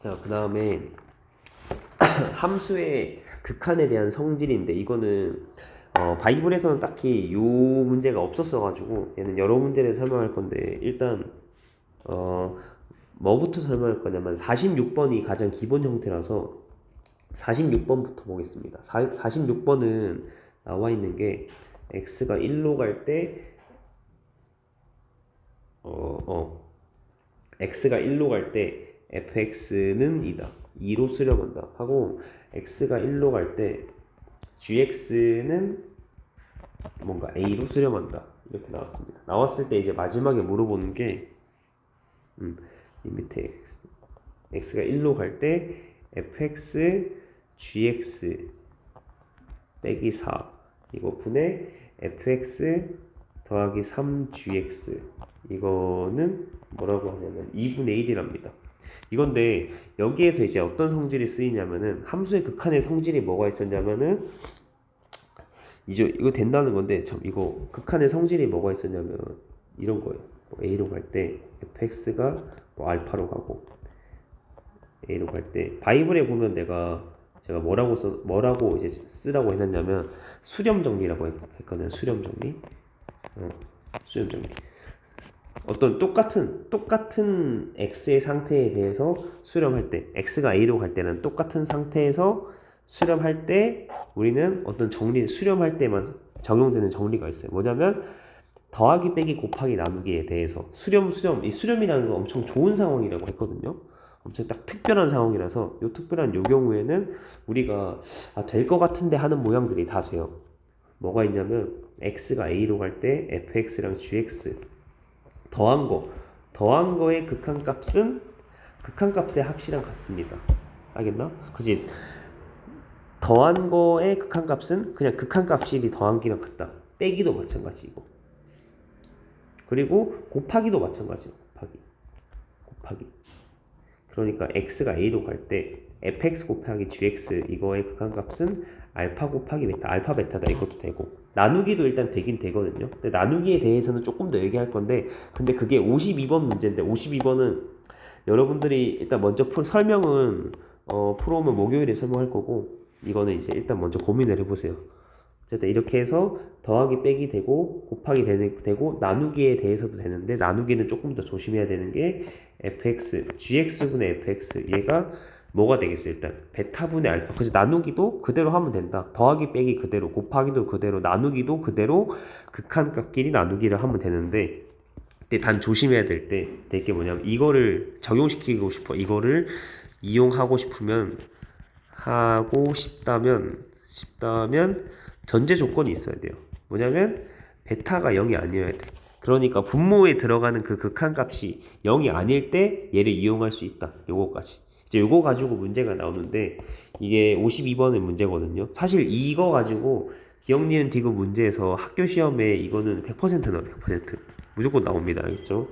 자, 그 다음에 함수의 극한에 대한 성질인데 이거는 바이블에서는 딱히 요 문제가 없었어가지고 얘는 여러 문제를 설명할 건데 일단 뭐부터 설명할 거냐면 46번이 가장 기본 형태라서 46번부터 보겠습니다. 46번은 나와 있는 게 x가 1로 갈 때 x가 1로 갈 때 fx는 2다. 2로 수렴한다. 하고 x가 1로 갈 때 gx는 뭔가 a로 수렴한다. 이렇게 나왔습니다. 나왔을 때 이제 마지막에 물어보는 게 이 밑에 x가 1로 갈 때 fx gx 빼기 4 이거 분의 fx 더하기 3gx 이거는 뭐라고 하냐면 2분의 1이랍니다. 이건데 여기에서 이제 어떤 성질이 쓰이냐면은 함수의 극한의 성질이 뭐가 있었냐면은 이제 이거 된다는 건데 참 이거 극한의 성질이 뭐가 있었냐면 이런 거예요. a로 갈 때 fx가 알파로 가고 a로 갈 때 바이블에 보면 제가 뭐라고 이제 쓰라고 해놨냐면 수렴 정리라고 했거든요. 수렴 정리. 수렴 정리. 어떤 똑같은 x의 상태에 대해서 수렴할 때 x가 a로 갈 때는 똑같은 상태에서 수렴할 때 우리는 어떤 수렴할 때만 적용되는 정리가 있어요. 뭐냐면 더하기 빼기 곱하기 나누기에 대해서 이 수렴이라는 건 엄청 좋은 상황이라고 했거든요. 엄청 딱 특별한 상황이라서 요 경우에는 우리가 될 것 같은데 하는 모양들이 다 돼요. 뭐가 있냐면 x가 a로 갈 때 fx랑 gx 더한 거의 극한값의 합이랑 같습니다. 알겠나? 그지? 더한 거의 극한값은 그냥 극한값이 더한 기랑 같다. 빼기도 마찬가지고. 그리고 곱하기도 마찬가지고. 곱하기. 그러니까 x가 a로 갈 때 fx 곱하기 gx 이거의 극한값은 알파 곱하기 베타, 알파 베타다 이것도 되고 나누기도 일단 되긴 되거든요. 근데 나누기에 대해서는 조금 더 얘기할 건데 근데 그게 52번 문제인데 52번은 여러분들이 일단 먼저 설명은 풀어오면 목요일에 설명할 거고 이거는 이제 일단 먼저 고민을 해보세요. 어쨌든 이렇게 해서 더하기 빼기 되고 곱하기 되고 나누기에 대해서도 되는데 나누기는 조금 더 조심해야 되는 게 fx, gx분의 fx 얘가 뭐가 되겠어요? 일단 베타분의 알파. 그래서 나누기도 그대로 하면 된다. 더하기 빼기 그대로, 곱하기도 그대로, 나누기도 그대로 극한값끼리 나누기를 하면 되는데 근데 단 조심해야 될 게 뭐냐면 이거를 적용시키고 싶어. 이거를 이용하고 싶다면 전제 조건이 있어야 돼요. 뭐냐면 베타가 0이 아니어야 돼. 그러니까 분모에 들어가는 그 극한값이 0이 아닐 때 얘를 이용할 수 있다. 요거까지. 이제 요거 가지고 문제가 나오는데 이게 52번의 문제거든요. 사실 이거 가지고 기억, 니은, 디귿 문제에서 학교 시험에 이거는 100% 나와요. 100%. 무조건 나옵니다. 알겠죠?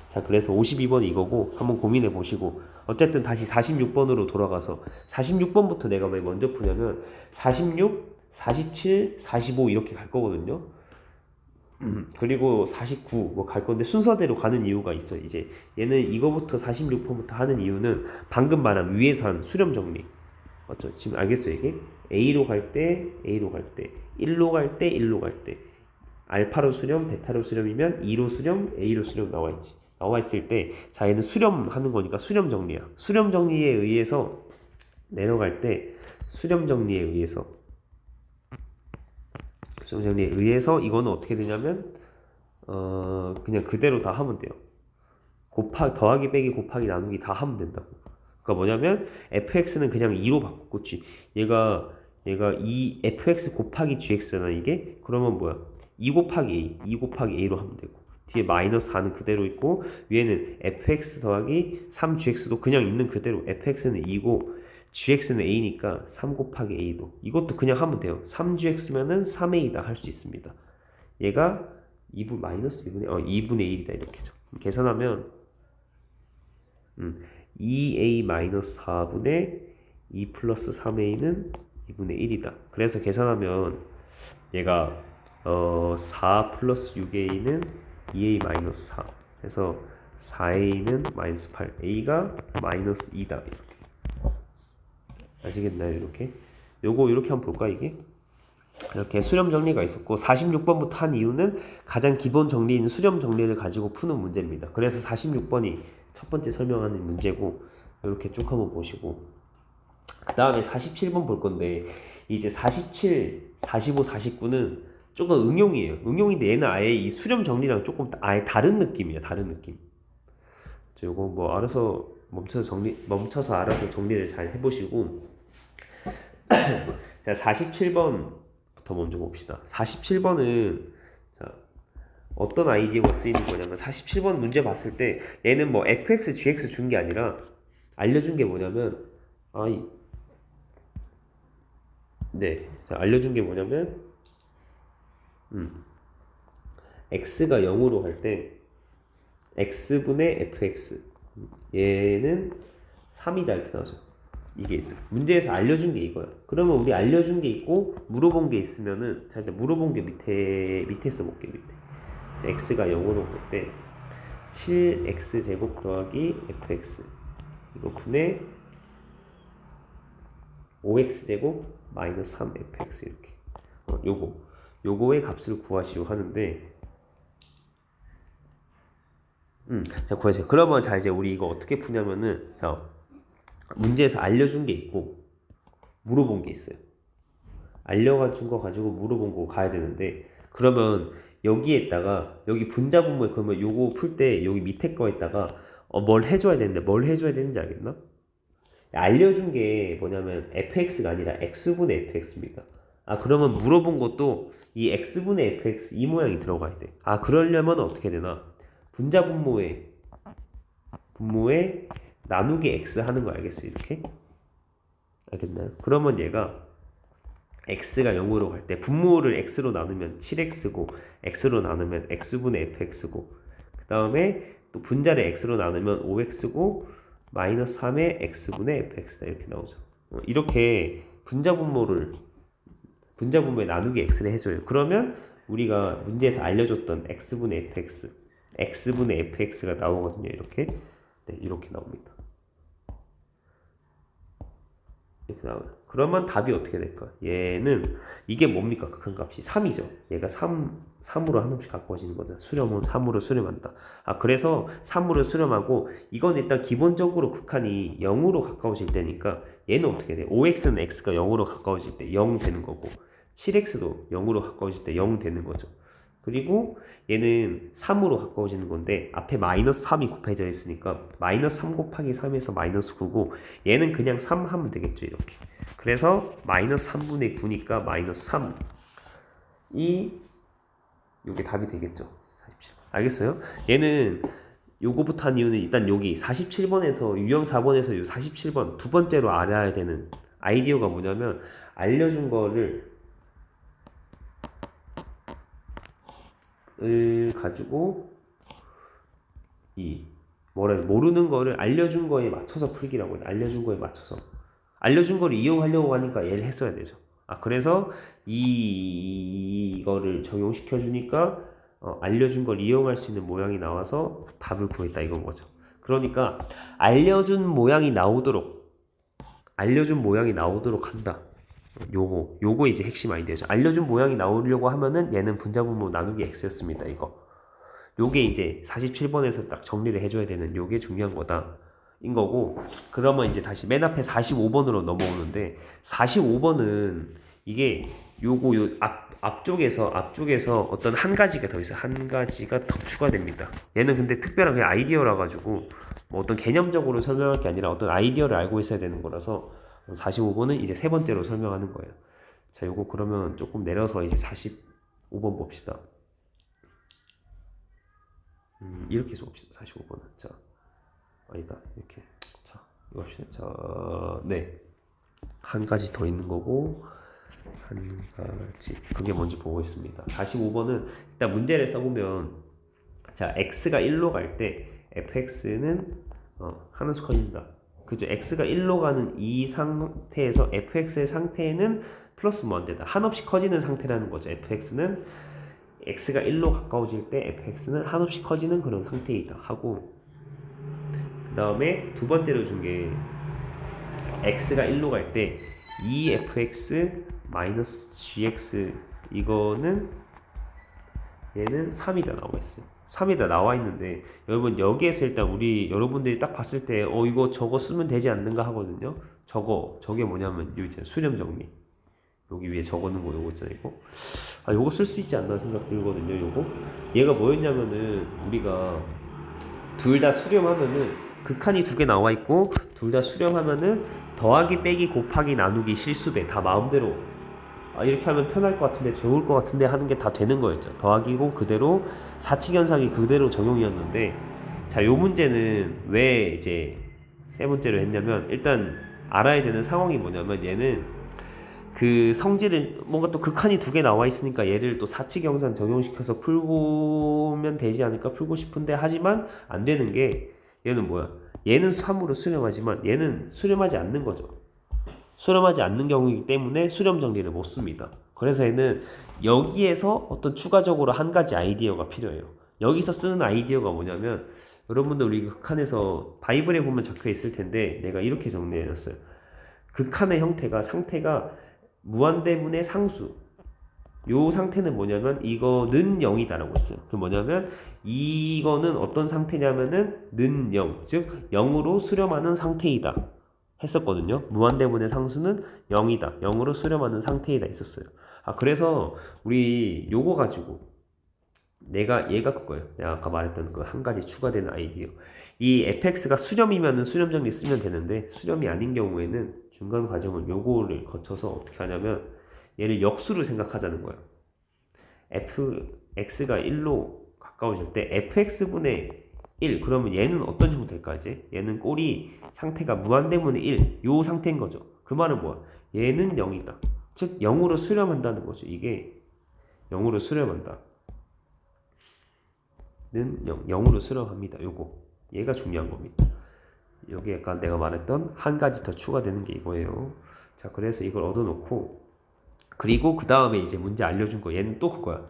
자, 그래서 52번이 이거고 한번 고민해 보시고 어쨌든 다시 46번으로 돌아가서 46번부터 내가 왜 먼저 푸냐면 46, 47, 45 이렇게 갈 거거든요. 그리고 49 뭐 갈 건데 순서대로 가는 이유가 있어. 이제 얘는 이거부터 46번부터 하는 이유는 방금 말한 위에서 한 수렴 정리. 맞죠? 지금 알겠어요, 이게? A로 갈 때, 1로 갈 때, 1로 갈 때. 알파로 수렴, 베타로 수렴이면 2로 수렴, A로 수렴 나와 있지. 나와 있을 때, 자, 얘는 수렴하는 거니까 수렴 정리야. 수렴 정리에 의해서 내려갈 때, 수렴 정리에 의해서 이거는 어떻게 되냐면, 그냥 그대로 다 하면 돼요. 더하기 빼기 곱하기 나누기 다 하면 된다고. 그러니까 뭐냐면 fx는 그냥 2로 바꿨지. 얘가 2 fx 곱하기 gx잖아 이게. 그러면 뭐야? 2 곱하기 a로 하면 되고 뒤에 마이너스 4는 그대로 있고 위에는 fx 더하기 3gx도 그냥 있는 그대로. fx는 2고 gx는 a니까 3 곱하기 a도 이것도 그냥 하면 돼요. 3gx면은 3a다 할 수 있습니다. 얘가 2분 마이너스 2분의 1이다 이렇게죠. 계산하면 2a-4분의 2 플러스 3a는 2분의 1이다. 그래서 계산하면 얘가 4 플러스 6a는 2a 마이너스 4 그래서 4a는 마이너스 8, a가 마이너스 2다. 이렇게. 아시겠나요? 이렇게. 요거 이렇게 한번 볼까 이게? 이렇게 수렴 정리가 있었고 46번부터 한 이유는 가장 기본 정리인 수렴 정리를 가지고 푸는 문제입니다. 그래서 46번이 첫 번째 설명하는 문제고 이렇게 쭉 한번 보시고 그 다음에 47번 볼 건데 이제 47, 45, 49는 조금 응용이에요. 응용인데 얘는 아예 이 수렴 정리랑 조금 아예 다른 느낌이야. 다른 느낌. 요거 뭐 알아서 멈춰서 알아서 정리를 잘 해보시고 자 47번부터 먼저 봅시다. 47번은 자 어떤 아이디어가 쓰이는 거냐면 47번 문제 봤을 때 얘는 뭐 fx, gx 준 게 아니라 알려준 게 뭐냐면 자 알려준 게 뭐냐면 x가 0으로 갈 때 x분의 fx 얘는 3이다 이렇게 나오죠. 이게 있어요. 문제에서 알려준 게 이거야. 그러면 우리 알려준 게 있고 물어본 게 있으면은 자 일단 물어본 게 밑에 써볼게. 밑에 자, x가 0으로 갈 때 7x제곱 더하기 fx 이거 분의 5x제곱 마이너스 3fx 이렇게 요거의 값을 구하시오 하는데 자 구하세요. 그러면 자 이제 우리 이거 어떻게 푸냐면은 자 문제에서 알려준 게 있고 물어본 게 있어요. 알려준 거 가지고 물어본 거 가야 되는데 그러면 여기에다가 여기 분자분모에 그러면 요거 풀 때 여기 밑에 거에다가 뭘 해줘야 되는데 뭘 해줘야 되는지 알겠나? 알려준 게 뭐냐면 fx가 아니라 x분의 fx입니다. 그러면 물어본 것도 이 x분의 fx 이 모양이 들어가야 돼. 그러려면 어떻게 되나? 분모에 나누기 x 하는 거 알겠어요? 이렇게? 알겠나요? 그러면 얘가 x가 0으로 갈 때 분모를 x로 나누면 7x고 x로 나누면 x분의 fx고 그 다음에 또 분자를 x로 나누면 5x고 마이너스 3의 x분의 fx다 이렇게 나오죠. 이렇게 분모에 나누기 x를 해줘요. 그러면 우리가 문제에서 알려줬던 x분의 fx가 나오거든요. 이렇게 이렇게 나옵니다. 이렇게 나와요. 그러면 답이 어떻게 될까? 얘는 이게 뭡니까? 극한값이 3이죠. 얘가 3으로 한없이 가까워지는 거죠. 수렴은 3으로 수렴한다. 그래서 3으로 수렴하고 이건 일단 기본적으로 극한이 0으로 가까워질 때니까 얘는 어떻게 돼? 5x는 x가 0으로 가까워질 때 0 되는 거고 7x도 0으로 가까워질 때 0 되는 거죠. 그리고 얘는 3으로 가까워지는 건데 앞에 마이너스 3이 곱해져 있으니까 마이너스 3 곱하기 3에서 마이너스 9고 얘는 그냥 3 하면 되겠죠. 이렇게. 그래서 마이너스 3분의 9니까 마이너스 3 요게 답이 되겠죠. 47번. 알겠어요? 얘는 요거부터 한 이유는 일단 여기 47번에서 유형 4번에서 요 47번 두 번째로 알아야 되는 아이디어가 뭐냐면 알려준 거를 가지고 모르는 거를 알려준 거에 맞춰서 풀기라고 해요. 알려준 거에 맞춰서 알려준 거를 이용하려고 하니까 얘를 했어야 되죠. 그래서 이거를 적용시켜 주니까 알려준 걸 이용할 수 있는 모양이 나와서 답을 구했다 이건 거죠. 그러니까 알려준 모양이 나오도록 한다. 요거 이제 핵심 아이디어죠. 알려준 모양이 나오려고 하면은 얘는 분자분모 나누기 x였습니다. 요게 이제 47번에서 딱 정리를 해줘야 되는 요게 중요한 거다. 인 거고 그러면 이제 다시 맨 앞에 45번으로 넘어오는데 45번은 이게 요 앞쪽에서 어떤 한 가지가 더 있어요. 한 가지가 더 추가됩니다. 얘는 근데 특별한 그냥 아이디어라 가지고 뭐 어떤 개념적으로 설명할 게 아니라 어떤 아이디어를 알고 있어야 되는 거라서 45번은 이제 세 번째로 설명하는 거예요. 자, 요거 그러면 조금 내려서 이제 45번 봅시다. 이렇게 해서 봅시다. 45번은. 자, 아니다. 이렇게. 자, 이거 합시다. 자, 네. 한 가지 더 있는 거고, 한 가지. 그게 뭔지 보고 있습니다. 45번은 일단 문제를 써보면, 자, x가 1로 갈 때 fx는 하나씩 커진다. 그죠? x가 1로 가는 이 상태에서 fx의 상태는 플러스 뭔데다 한없이 커지는 상태라는 거죠. x가 1로 가까워질 때 fx는 한없이 커지는 그런 상태이다 하고 그 다음에 두 번째로 준 게 x가 1로 갈 때 2fx 마이너스 gx 이거는 얘는 3이다 나와 있어요. 3이다 나와 있는데 여러분 여기에서 일단 여러분들이 딱 봤을 때 이거 저거 쓰면 되지 않는가 하거든요. 저게 뭐냐면 여기 있잖아요. 수렴 정리. 여기 위에 적어놓은 거 요거 있잖아요. 요거 쓸 수 있지 않나 생각 들거든요. 요거 얘가 뭐였냐면은 우리가 둘 다 수렴하면은 극한이 두 개 나와 있고 둘 다 수렴하면은 더하기 빼기 곱하기 나누기 실수배 다 마음대로 이렇게 하면 편할 것 같은데 좋을 것 같은데 하는 게 다 되는 거였죠. 더하기고 그대로 사칙현상이 그대로 적용이었는데 자, 요 문제는 왜 이제 세 번째로 했냐면 일단 알아야 되는 상황이 뭐냐면 얘는 그 성질을 뭔가 또 극한이 두 개 나와 있으니까 얘를 또 사칙형상 적용시켜서 풀면 되지 않을까 풀고 싶은데 하지만 안 되는 게 얘는 뭐야? 얘는 3으로 수렴하지만 얘는 수렴하지 않는 거죠. 수렴하지 않는 경우이기 때문에 수렴 정리를 못 씁니다. 그래서 얘는 여기에서 어떤 추가적으로 한 가지 아이디어가 필요해요. 여기서 쓰는 아이디어가 뭐냐면 여러분들 우리 극한에서 바이블에 보면 적혀 있을 텐데 내가 이렇게 정리해놨어요. 극한의 형태가 상태가 무한대문의 상수. 요 상태는 뭐냐면 이거는 0이다라고 했어요. 그 뭐냐면 이거는 어떤 상태냐면은 는 0, 즉 0으로 수렴하는 상태이다 했었거든요. 무한대문의 상수는 0이다. 0으로 수렴하는 상태이다 있었어요. 그래서 우리 요거 가지고 얘가 그거예요. 내가 아까 말했던 그 한 가지 추가되는 아이디어. 이 fx가 수렴이면은 수렴 정리 쓰면 되는데 수렴이 아닌 경우에는 중간 과정을 요거를 거쳐서 어떻게 하냐면 얘를 역수로 생각하자는 거예요. fx가 1로 가까워질 때 fx분의 1 그러면 얘는 어떤 형태일까지? 얘는 꼴이 상태가 무한대문의 1 요 상태인 거죠. 그 말은 뭐야? 얘는 0이다. 즉 0으로 수렴한다는 거죠. 이게 0으로 수렴한다. 는 0으로 수렴합니다. 요거 얘가 중요한 겁니다. 여기 약간 내가 말했던 한 가지 더 추가되는 게 이거예요. 자, 그래서 이걸 얻어놓고 그리고 그 다음에 이제 문제 알려준 거 얘는 또 그거야.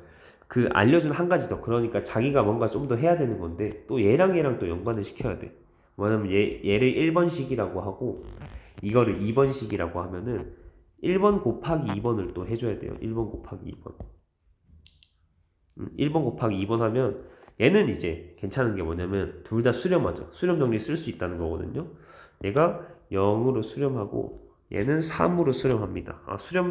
그 알려준 한 가지 더 그러니까 자기가 뭔가 좀 더 해야 되는 건데 또 얘랑 또 연관을 시켜야 돼. 뭐냐면 얘를 1번식이라고 하고 이거를 2번식이라고 하면은 1번 곱하기 2번을 또 해줘야 돼요. 1번 곱하기 2번 1번 곱하기 2번 하면 얘는 이제 괜찮은 게 뭐냐면 둘 다 수렴하죠. 수렴 정리 쓸 수 있다는 거거든요. 얘가 0으로 수렴하고 얘는 3으로 수렴합니다.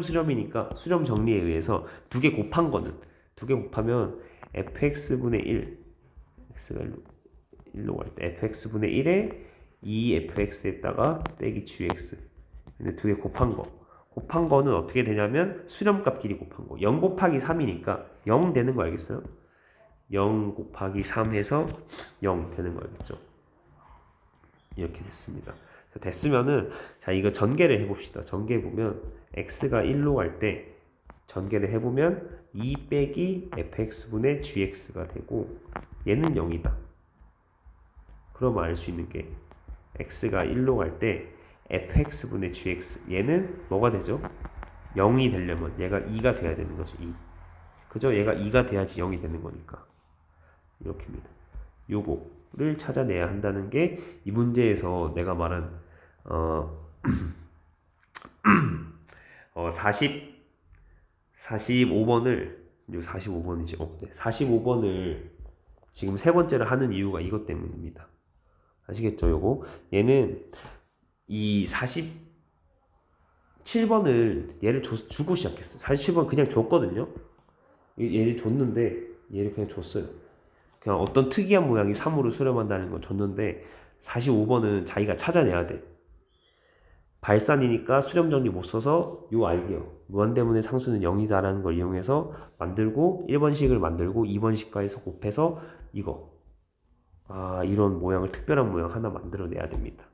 수렴이니까 수렴 정리에 의해서 두 개 곱한 거는 두 개 곱하면 fx분의 1 x가 1로 갈 때 fx분의 1에 2fx에다가 빼기 gx 근데 두 개 곱한 거는 어떻게 되냐면 수렴값끼리 곱한 거 0 곱하기 3이니까 0 되는 거 알겠어요? 0 곱하기 3 해서 0 되는 거 알겠죠? 이렇게 됐습니다. 됐으면은 자 이거 전개를 해봅시다. 전개해보면 x가 1로 갈 때 전개를 해보면 2 빼기 fx분의 gx가 되고 얘는 0이다. 그러면 알 수 있는 게 x가 1로 갈 때 fx분의 gx 얘는 뭐가 되죠? 0이 되려면 얘가 2가 돼야 되는 거죠. 2. 그죠? 얘가 2가 돼야지 0이 되는 거니까 이렇게입니다. 요거를 찾아내야 한다는 게 이 문제에서 내가 말한 45번을 요 45번이지. 네. 45번을 지금 세 번째를 하는 이유가 이것 때문입니다. 아시겠죠? 요거 얘는 이 47번을 얘를 주고 시작했어요. 47번 그냥 줬거든요. 얘를 줬는데 얘를 그냥 줬어요. 그냥 어떤 특이한 모양이 3으로 수렴한다는 걸 줬는데 45번은 자기가 찾아내야 돼. 발산이니까 수렴 정리 못 써서 요 아이디어 무한대문의 상수는 0이다라는 걸 이용해서 만들고 1번식을 만들고 2번식과에서 곱해서 이거 이런 모양을 특별한 모양 하나 만들어내야 됩니다.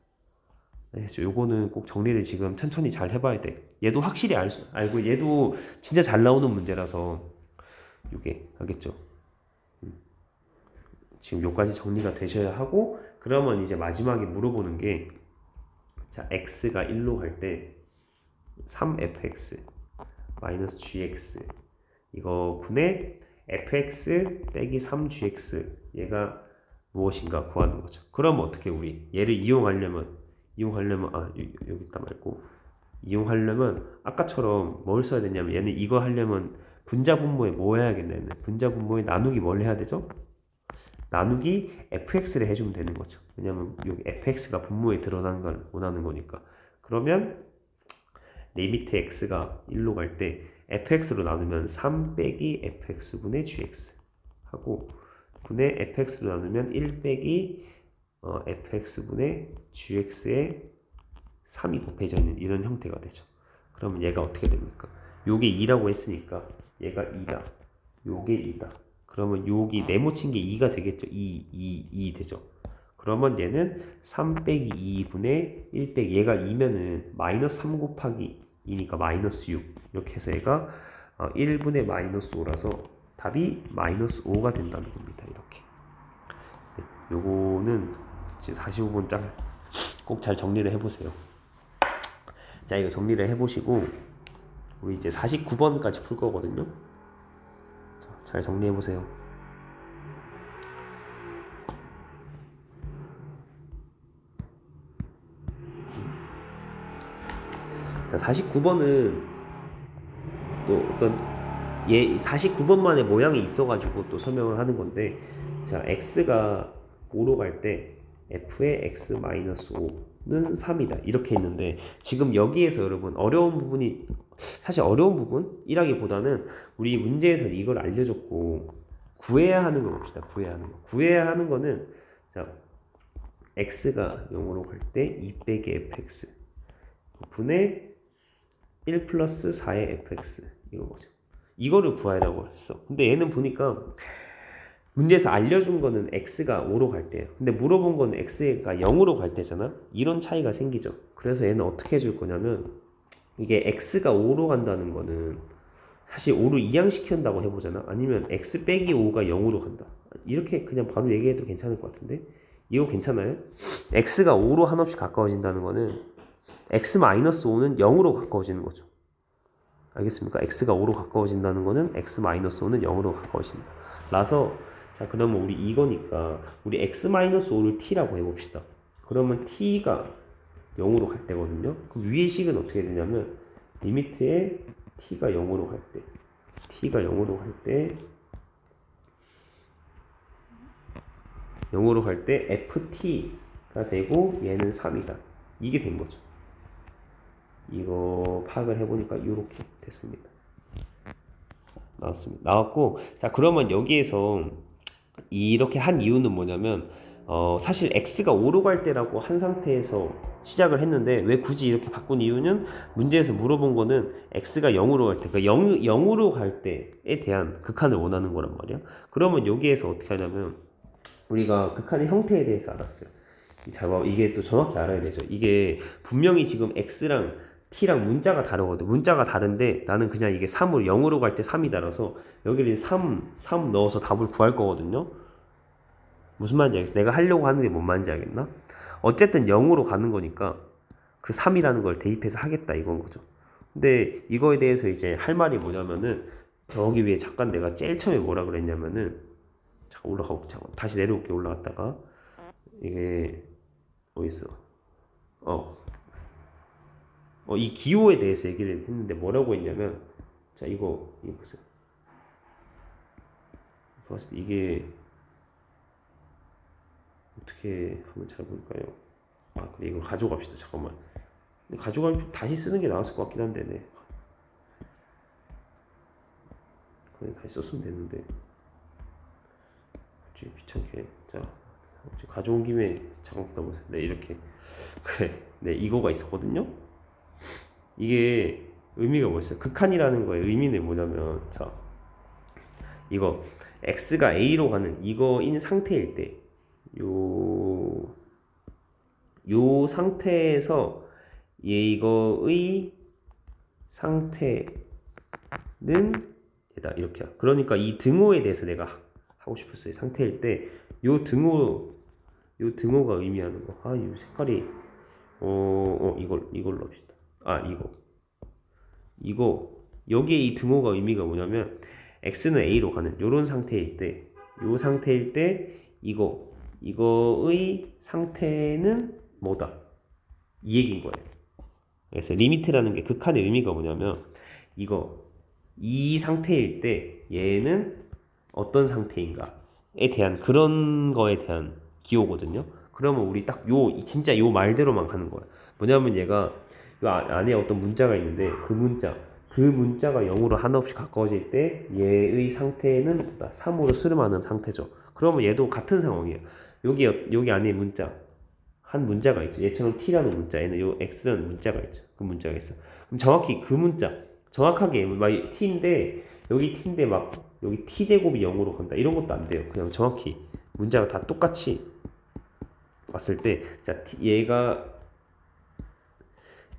그래서 요거는 꼭 정리를 지금 천천히 잘 해봐야 돼. 얘도 확실히 알고 얘도 진짜 잘 나오는 문제라서 요게 알겠죠? 지금 요까지 정리가 되셔야 하고 그러면 이제 마지막에 물어보는 게 자 x가 1로 갈 때 3fx 마이너스 gx 이거 분의 fx 빼기 3gx 얘가 무엇인가 구하는 거죠. 그럼 어떻게 우리 얘를 이용하려면 여기다 말고 이용하려면 아까처럼 뭘 써야 되냐면 얘는 이거 하려면 분자 분모에 뭐 해야겠냐. 분자 분모에 나누기 뭘 해야 되죠? 나누기 fx를 해주면 되는 거죠. 왜냐면 여기 fx가 분모에 드러나는 걸 원하는 거니까. 그러면 리미트 x가 1로 갈 때 fx로 나누면 3 빼기 fx분의 gx 하고 분의 fx로 나누면 1 빼기 fx분의 gx의 3이 곱해져 있는 이런 형태가 되죠. 그러면 얘가 어떻게 됩니까? 요게 2라고 했으니까 얘가 2다. 요게 2다. 그러면 여기 네모친 게 2가 되겠죠. 2 되죠. 그러면 얘는 3 빼기 2분의 1 빼기 얘가 2면은 마이너스 3 곱하기 2니까 마이너스 6 이렇게 해서 얘가 1분의 마이너스 5라서 답이 마이너스 5가 된다는 겁니다. 이렇게. 네, 요거는 이제 45번 짤 꼭 잘 정리를 해보세요. 자, 이거 정리를 해보시고 우리 이제 49번까지 풀 거거든요. 자, 잘 정리해보세요. 자, 49번은 또 어떤 49번만의 모양이 있어가지고 또 설명을 하는 건데, 자, x가 5로 갈 때 f의 x-5는 3이다 이렇게 있는데, 지금 여기에서 여러분 어려운 부분이 사실 어려운 부분이라기보다는 우리 문제에서 이걸 알려줬고 구해야 하는 거 봅시다. 구해야 하는 거는 자, x가 0으로 갈 때 2 빼기 fx 분의 1 플러스 4의 fx 이거 뭐죠? 이거를 구하라고 했어. 근데 얘는 보니까 문제에서 알려준 거는 x가 5로 갈 때예요. 근데 물어본 거는 x가 0으로 갈 때잖아. 이런 차이가 생기죠. 그래서 얘는 어떻게 해줄 거냐면 이게 x가 5로 간다는 거는 사실 5로 이항시킨다고 해보잖아. 아니면 x 빼기 5가 0으로 간다. 이렇게 그냥 바로 얘기해도 괜찮을 것 같은데 이거 괜찮아요? x가 5로 한없이 가까워진다는 거는 x-5는 0으로 가까워지는 거죠. 알겠습니까? x가 5로 가까워진다는 거는 x-5는 0으로 가까워진다. 라서 자, 그러면 우리 이거니까 우리 x-5를 t라고 해봅시다. 그러면 t가 0으로 갈 때거든요. 그럼 위의 식은 어떻게 되냐면 리미트에 t가 0으로 갈 때 t가 0으로 갈 때 ft가 되고 얘는 3이다. 이게 된 거죠. 이거 파악을 해보니까 이렇게 됐습니다. 나왔고, 자, 그러면 여기에서 이렇게 한 이유는 뭐냐면 사실 x가 5로 갈 때라고 한 상태에서 시작을 했는데 왜 굳이 이렇게 바꾼 이유는 문제에서 물어본 거는 x가 0으로 갈 때, 그러니까 0으로 갈 때에 대한 극한을 원하는 거란 말이야. 그러면 여기에서 어떻게 하냐면 우리가 극한의 형태에 대해서 알았어요. 잘 봐, 이게 또 정확히 알아야 되죠. 이게 분명히 지금 x랑 t랑 문자가 다르거든. 문자가 다른데 나는 그냥 이게 3으로 0으로 갈 때 3이 달아서 여기를 3 넣어서 답을 구할 거거든요. 무슨 말인지 알겠어? 내가 하려고 하는 게 뭔 말인지 알겠나? 어쨌든 0으로 가는 거니까 그 3이라는 걸 대입해서 하겠다 이건 거죠. 근데 이거에 대해서 이제 할 말이 뭐냐면은 저기 위에 잠깐 내가 제일 처음에 뭐라 그랬냐면은 잠깐 잠깐 다시 내려올게. 올라갔다가 이게 어딨어? 이 기호에 대해서 얘기를 했는데 뭐라고 했냐면 자 이거 보세요. 봤을 때 이게 어떻게 하면 잘 볼까요? 그래 이걸 가져갑시다. 잠깐만. 근데 가져가면 다시 쓰는 게 나았을 것 같긴 한데 네. 그냥 다시 썼으면 됐는데 굳이 귀찮게 자 가져온 김에 잠깐 보세요. 네 이렇게 그래 네 이거가 있었거든요. 이게 의미가 뭐였어요? 극한이라는 거의 의미는 뭐냐면 자 이거 x가 a로 가는 이거인 상태일 때 요 상태에서 이거의 상태는 얘다 이렇게. 그러니까 이 등호에 대해서 내가 하고 싶었어요. 상태일 때 요 등호가 의미하는 거. 이 색깔이 이걸로 합시다. 이거 여기에 이 등호가 의미가 뭐냐면 x는 a로 가는 요런 상태일 때 요 상태일 때 이거 이거의 상태는 뭐다? 이 얘기인 거예요. 그래서 리미트라는 게 극한의 의미가 뭐냐면 이 상태일 때 얘는 어떤 상태인가에 대한 그런 거에 대한 기호거든요. 그러면 우리 딱 진짜 요 말대로만 가는 거야. 뭐냐면 얘가 요 안에 어떤 문자가 있는데 그 문자가 0으로 한없이 가까워질 때 얘의 상태는 3으로 수렴하는 상태죠. 그러면 얘도 같은 상황이에요. 여기 안에 한 문자가 있죠. 얘처럼 t라는 문자, 얘는 요 x라는 문자가 있죠. 그 문자가 있어. 그럼 정확히 정확하게 막 t인데 막 여기 t제곱이 0으로 간다. 이런 것도 안 돼요. 그냥 정확히 문자가 다 똑같이 왔을 때, 자, 얘가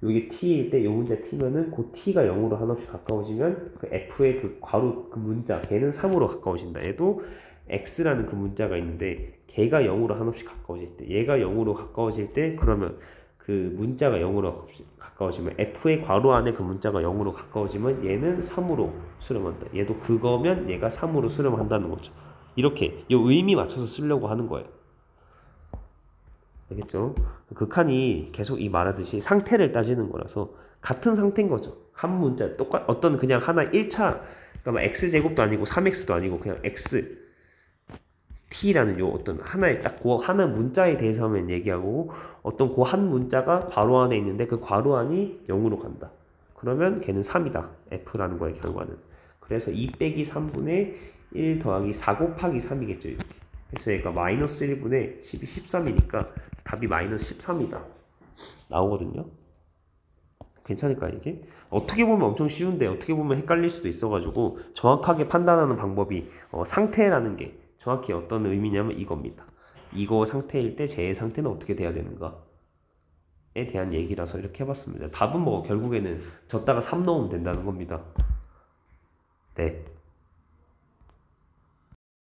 여기 t일 때, 요 문자 t면은 그 t가 0으로 한없이 가까워지면 그 f의 그 괄호 그 문자 걔는 3으로 가까워진다. 얘도 x라는 그 문자가 있는데 걔가 0으로 한없이 가까워질 때, 얘가 0으로 가까워질 때 그러면 그 문자가 0으로 가까워지면 f의 괄호 안에 그 문자가 0으로 가까워지면 얘는 3으로 수렴한다. 얘도 그거면 얘가 3으로 수렴한다는 거죠. 이렇게 이 의미 맞춰서 쓰려고 하는 거예요. 알겠죠? 극한이 계속 이 말하듯이 상태를 따지는 거라서 같은 상태인 거죠. 한 문자 어떤 그냥 하나 1차 그러니까 x제곱도 아니고 3x도 아니고 그냥 x t라는 요 어떤 하나의 딱 그 하나 문자에 대해서만 얘기하고 어떤 그 한 문자가 괄호 안에 있는데 그 괄호 안이 0으로 간다. 그러면 걔는 3이다. f라는 거의 결과는. 그래서 2 빼기 3분의 1 더하기 4 곱하기 3이겠죠. 이렇게. 그래서 얘가 마이너스 1분의 12, 13이니까 답이 마이너스 13이다. 나오거든요. 괜찮을까 이게? 어떻게 보면 엄청 쉬운데 어떻게 보면 헷갈릴 수도 있어가지고 정확하게 판단하는 방법이 상태라는 게 정확히 어떤 의미냐면 이겁니다. 이거 상태일 때 제 상태는 어떻게 돼야 되는가에 대한 얘기라서 이렇게 해봤습니다. 답은 뭐 결국에는 졌다가 3 넣으면 된다는 겁니다. 네.